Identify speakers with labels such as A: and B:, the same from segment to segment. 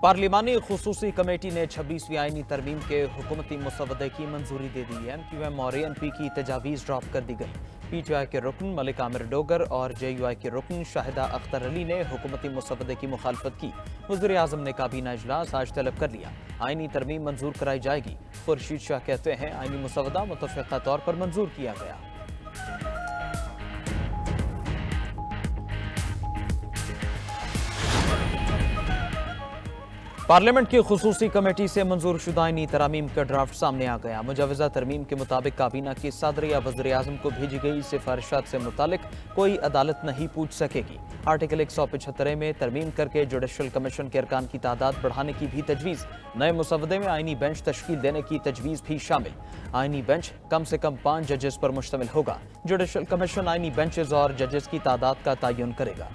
A: पार्लिमानी खुसूसी committee ने 26वीं आईनी तरमीम के हुकूमती मुसवदे की मंजूरी दे दी। MQM और ANP की तजावीज़ ड्रॉप कर दी गई। PTI के रुकन मलिक आमिर डोगर और JUI के रुकन शाहिदा अख्तर अली ने हुकूमती मुसवदे की मुखालफत की। वज़ीर आज़म ने काबीना इजलास आज तलब कर लिया। आईनी तरमीम मंजूर कराई जाएगी। खुर्शीद शाह कहते हैं आईनी मुसवदा मुतफ़िक़ा तौर पर मंजूर किया गया। पार्लियामेंट की खुसूसी कमेटी से मंजूर शुदा आईनी तरामीम का ड्राफ्ट सामने आ गया। मुजवजा तरमीम के मुताबिक काबीना की सदर या वज़ीर आज़म को भेजी गई सिफारिशात से मुतालिक कोई अदालत नहीं पूछ सकेगी। आर्टिकल 175 में तरमीम करके जुडिशल कमीशन के अरकान की तादाद बढ़ाने की भी तजवीज़। नए मुसवदे में आईनी बेंच तश्कील देने की तजवीज़ भी शामिल। आईनी बेंच कम से कम 5 जजेस पर मुश्तमिल होगा। जुडिशल कमीशन आईनी बेंचेज और जजेस की तादाद का तयन करेगा।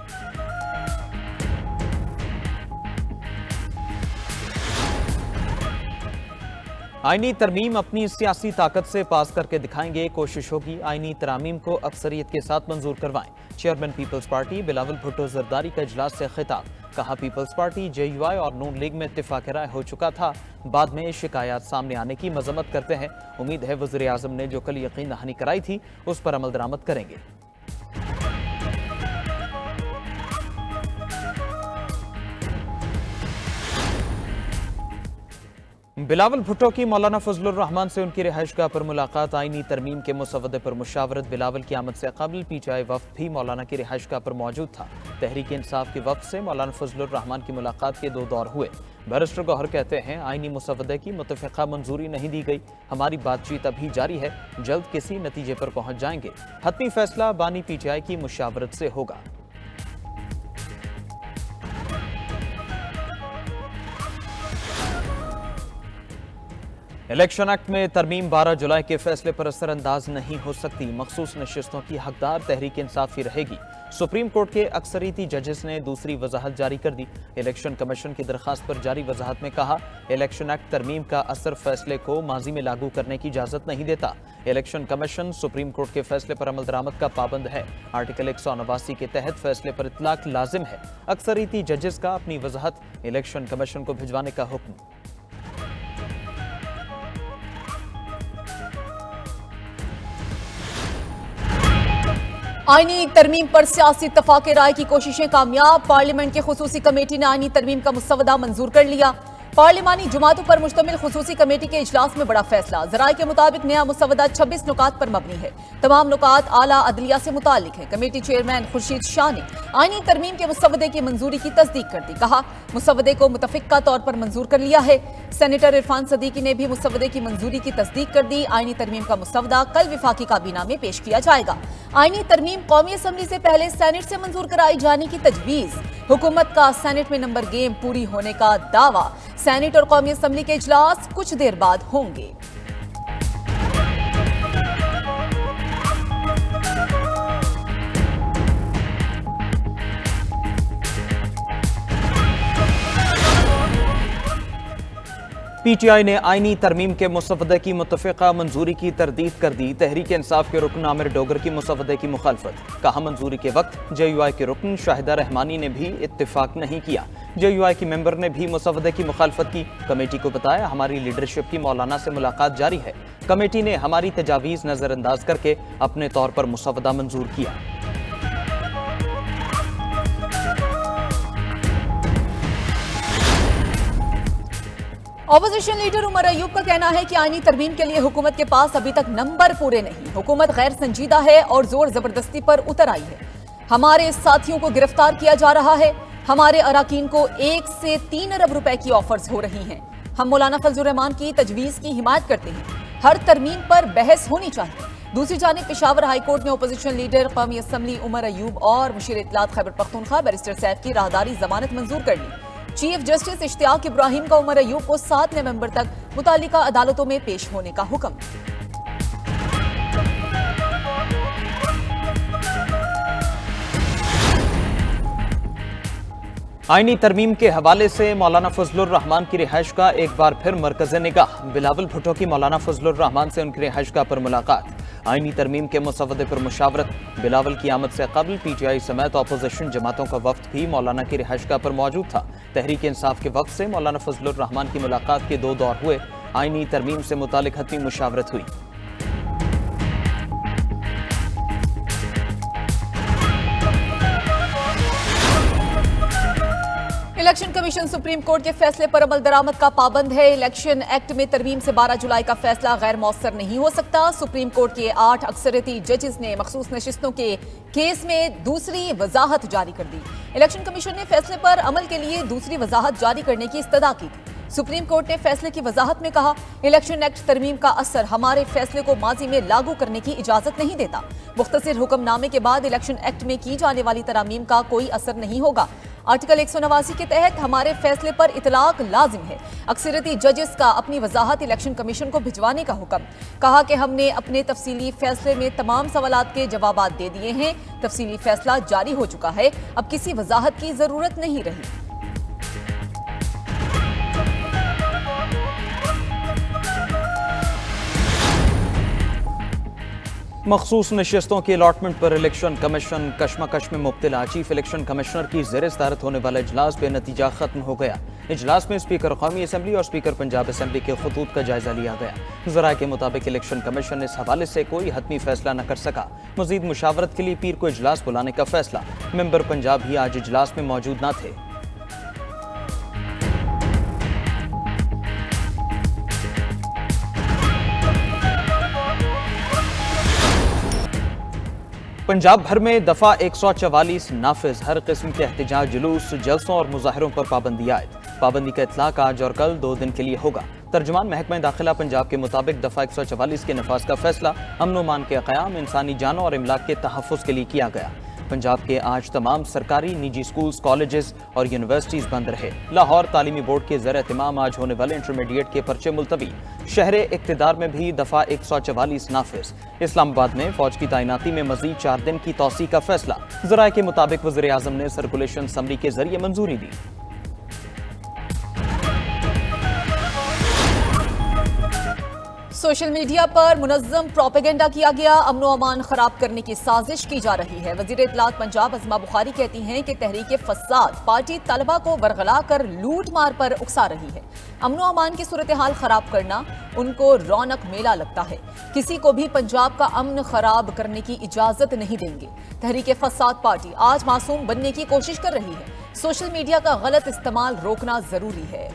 A: आईनी तरमीम अपनी सियासी ताकत से पास करके दिखाएंगे। कोशिश होगी आईनी तरामीम को अक्सरियत के साथ मंजूर करवाएं। Chairman peoples party Bilawal Bhutto Zardari का इजलास से खिताब। कहा पीपल्स पार्टी JUI और नून लीग में इत्तेफाक राय हो चुका था, बाद में शिकायत सामने आने की मजम्मत करते हैं। उम्मीद है वज़ीर आज़म ने जो कल यकीन दहानी कराई थी उस पर अमल दरामद करेंगे। बिलावल भुट्टो की मौलाना फजलुर रहमान से उनकी रिहाइशगाह पर मुलाकात। आईनी तरमीम के मुसवदे पर मुशावरत। बिलावल की आमद से कबल PTI वफ्द भी मौलाना की रिहाइशगाह पर मौजूद था। तहरीक इंसाफ के वफ्द से मौलाना फजलुर रहमान की मुलाकात के 2 दौर हुए। बैरिस्टर गौहर कहते हैं आईनी मुसवदे की मुतफ़िक़ा मंजूरी नहीं दी गई। हमारी बातचीत अभी जारी है, जल्द किसी नतीजे पर पहुंच जाएंगे। हतमी फैसला बानी PTI की मुशावरत से होगा। इलेक्शन एक्ट में तरमीम 12 जुलाई के फैसले पर असरअंदाज नहीं हो सकती। मखसूस नशिस्तों की हकदार तहरीक इंसाफ ही रहेगी। सुप्रीम कोर्ट के अक्सरियती जजेस ने दूसरी वजाहत जारी कर दी। इलेक्शन कमीशन की दरखास्त पर जारी वजाहत में कहा इलेक्शन एक्ट तरमीम का असर फैसले को माजी में लागू करने की इजाजत नहीं देता। इलेक्शन कमीशन सुप्रीम कोर्ट के फैसले पर अमल दरामद का पाबंद है। आर्टिकल 189 के तहत फैसले पर इतलाक लाजिम है। अक्सरियती जजेस का अपनी वजाहत इलेक्शन कमीशन को भिजवाने का हुक्म।
B: आईनी तरमीम पर सियासी इत्तफाक राय की कोशिशें कामयाब। पार्लियामेंट की खुसूसी कमेटी ने आईनी तरमीम का मुसवदा मंजूर कर लिया। पार्लिमानी जुमातों पर मुश्तमिल खुसूसी कमेटी के इजलास में बड़ा फैसला। जराए के मुताबिक नया मुसवदा 26 नुकात पर मबनी है। तमाम नुकात आला अदलिया से मुतालिक है। कमेटी चेयरमैन खुर्शीद शाह ने आईनी तरमीम के मुसवदे की मंजूरी की तस्दीक कर दी। कहा मुसवदे को मुतफ़िक़ा तौर पर मंजूर कर लिया है। सेनेटर इरफान सदीकी ने भी मुसवदे की मंजूरी की तस्दीक कर दी। आईनी तरमीम का मुसवदा कल विफाकी काबीना में पेश किया जाएगा। आईनी तरमीम कौमी असम्बली से पहले सेनेट से मंजूर कराई जाने की तजवीज़। हुकूमत का सेनेट में नंबर गेम पूरी होने का दावा। सेनेट और कौमी असम्बली के इजलास कुछ देर बाद होंगे।
A: PTI ने आईनी तरमीम के मुसवदे की मुतफ़िक़ा मंजूरी की तरदीद कर दी। तहरीक इंसाफ के रुकन आमिर डोगर की मुसवदे की मुखालफत। कहा मंजूरी के वक्त JUI के रुकन शाहिदा रहमानी ने भी इत्तिफाक नहीं किया। JUI की मेंबर ने भी मुसवदे की मुखालफत की। कमेटी को बताया हमारी लीडरशिप की मौलाना से मुलाकात जारी है। कमेटी ने हमारी तजावीज़ नज़रअंदाज करके अपने तौर पर मुसवदा मंजूर किया।
B: ऑपोजिशन लीडर उमर अयूब का कहना है कि आईनी तरमीम के लिए हुकूमत के पास अभी तक नंबर पूरे नहीं। हुकूमत गैर संजीदा है और जोर जबरदस्ती पर उतर आई है। हमारे साथियों को गिरफ्तार किया जा रहा है। हमारे अराकीन को 1 से 3 अरब रुपए की ऑफर्स हो रही हैं। हम मौलाना फजलुर रहमान की तजवीज़ की हिमायत करते हैं। हर तरमीम पर बहस होनी चाहिए। दूसरी जानिब पेशावर हाईकोर्ट में अपोजिशन लीडर कौमी असम्बली उमर अयूब और मुशीर इत्तलात खैबर पख्तूनख्वा बैरिस्टर सैफ की राहदारी जमानत मंजूर कर ली। चीफ जस्टिस इश्तियाक इब्राहिम का उमर अयूब को 7 नवंबर तक मुतालिका अदालतों में पेश होने का हुक्म।
A: आईनी तरमीम के हवाले से मौलाना फजलुर रहमान की रिहाइशगाह एक बार फिर मरकज़ निगाह। बिलावल भुट्टो की मौलाना फजलुर रहमान से उनकी रिहाइशगाह पर मुलाकात। आईनी तरमीम के मसवदे पर मुशावरत। बिलावल की आमद से कबल PTI समेत अपोजिशन जमातों का वफ्द भी मौलाना की रिहाइशगाह पर मौजूद था। तहरीक इंसाफ के वफ्द से मौलाना फजलुर रहमान की मुलाकात के 2 दौर हुए। आईनी तरमीम से मुतालिक हतमी मुशावरत हुई।
B: इलेक्शन कमीशन सुप्रीम कोर्ट के फैसले पर अमल दरामद का पाबंद है। इलेक्शन एक्ट में तरमीम से 12 जुलाई का फैसला गैर मौसर नहीं हो सकता। सुप्रीम कोर्ट के 8 अक्सरियती जजेस ने मखसूस नशिस्तों के केस में दूसरी वजाहत जारी कर दी। इलेक्शन कमीशन ने फैसले पर अमल के लिए दूसरी वजाहत जारी करने की इस्तदा की थी। सुप्रीम कोर्ट ने फैसले की वजाहत में कहा, इलेक्शन एक्ट तरमीम का असर हमारे फैसले को माजी में लागू करने की इजाजत नहीं देता। मुख्तसर हुक्मनामे के बाद इलेक्शन एक्ट में की जाने वाली तरामीम का कोई असर नहीं होगा। आर्टिकल 189 के तहत हमारे फैसले पर इतलाक लाजिम है। अक्सरियती जजेस का अपनी वजाहत इलेक्शन कमीशन को भिजवाने का हुक्म। कहा कि हमने अपने तफसीली फैसले में तमाम सवालात के जवाबात दे दिए हैं। तफसीली फैसला जारी हो चुका है, अब किसी वजाहत की जरूरत नहीं रही।
A: मखसूस नशिस्तों की अलॉटमेंट पर इलेक्शन कमीशन कशमकश में मुब्तला। चीफ इलेक्शन कमिश्नर की ज़ेर सदारत होने वाला इजलास बेनतीजा खत्म हो गया। इजलास में स्पीकर कौमी असम्बली और स्पीकर पंजाब असम्बली के खतूत का जायजा लिया गया। ज़राए के मुताबिक इलेक्शन कमीशन इस हवाले से कोई हतमी फैसला न कर सका। मजीद मुशावरत के लिए पीर को इजलास बुलाने का फैसला। मेंबर पंजाब भी आज इजलास में मौजूद न थे। पंजाब भर में दफा 144 नाफिज। हर किस्म के एहतजाज, जुलूस, जलसों और मुजाहरों पर पाबंदी आयद। पाबंदी का इतलाक आज और कल 2 दिन के लिए होगा। तर्जुमान महकमा दाखिला पंजाब के मुताबिक दफा 144 के नफाज का फैसला अमन व मान के क़याम, इंसानी जानों और इमलाक के तहफ़्फ़ुज़ के लिए किया गया। पंजाब के आज तमाम सरकारी, निजी स्कूल्स, कॉलेजेस और यूनिवर्सिटीज़ बंद रहे। लाहौर तालीमी बोर्ड के ज़र एहतमाम आज होने वाले इंटरमीडिएट के पर्चे मुलतवी। शहर इक़्तिदार में भी दफा 144 नाफिज। इस्लामाबाद में फौज की तैनाती में मजीद 4 दिन की तौसी का फैसला। ज़राए के मुताबिक वज़ीर आज़म ने सर्कुलेशन समरी के जरिए मंजूरी दी।
B: सोशल मीडिया पर मुनज़्ज़म प्रोपेगेंडा किया गया, अमनो अमान खराब करने की साजिश की जा रही है। वज़ीर इत्तलात पंजाब अज़मा बुखारी कहती हैं कि तहरीक फसाद पार्टी तलबा को बरगला कर लूट मार पर उकसा रही है। अमनो अमान की सूरत हाल खराब करना उनको रौनक मेला लगता है। किसी को भी पंजाब का अमन खराब करने की इजाजत नहीं देंगे। तहरीक फसाद पार्टी आज मासूम बनने की कोशिश कर रही है। सोशल मीडिया का गलत इस्तेमाल रोकना जरूरी है।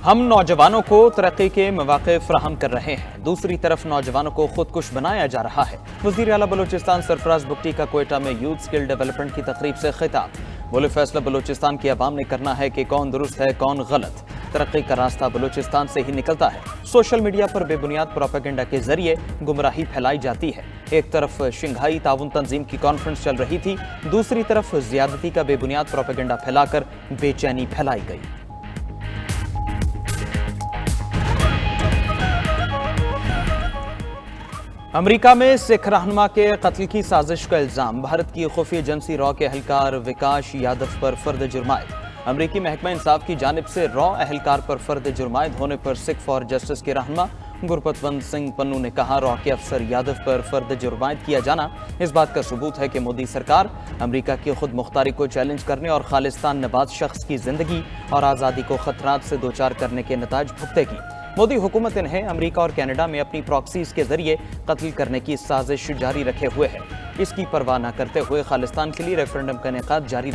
A: हम नौजवानों को तरक्की के मौके फराहम कर रहे हैं, दूसरी तरफ नौजवानों को खुदकुश बनाया जा रहा है। वज़ीर आला बलूचिस्तान सरफराज बुगटी का कोयटा में यूथ स्किल डेवलपमेंट की तकरीब से खिताब। बोले, फैसला बलूचिस्तान की आवाम ने करना है कि कौन दुरुस्त है कौन गलत। तरक्की का रास्ता बलूचिस्तान से ही निकलता है। सोशल मीडिया पर बेबुनियाद प्रोपेगेंडा के जरिए गुमराही फैलाई जाती है। एक तरफ शंघाई ताउन तंजीम की कॉन्फ्रेंस चल रही थी, दूसरी तरफ ज्यादती का बेबुनियाद प्रोपेगेंडा फैलाकर बेचैनी फैलाई गई। अमेरिका में सिख रहनुमा के कत्ल की साजिश का इल्जाम। भारत की खुफिया एजेंसी रॉ के एहलकार विकास यादव पर फर्द जुर्मायद। अमेरिकी महकमा इंसाफ की जानिब से रॉ एहलकार पर फर्द जुर्मायद होने पर सिख फॉर जस्टिस के रहनुमा गुरपतवंत सिंह पन्नू ने कहा, रॉ के अफसर यादव पर फर्द जुर्मायद किया जाना इस बात का सबूत है कि मोदी सरकार अमेरिका की खुद मुख्तारी को चैलेंज करने और खालिस्तान नवाज शख्स की जिंदगी और आज़ादी को खतरात से दो चार करने के नताज भुगतेगी। मोदी हुकूमत इन्हें अमेरिका और कनाडा में अपनी प्रॉक्सीज के जरिए कत्ल करने की साजिश जारी रखे हुए है। इसकी परवाह न करते हुए खालिस्तान के लिए रेफरेंडम का इनेकाद जारी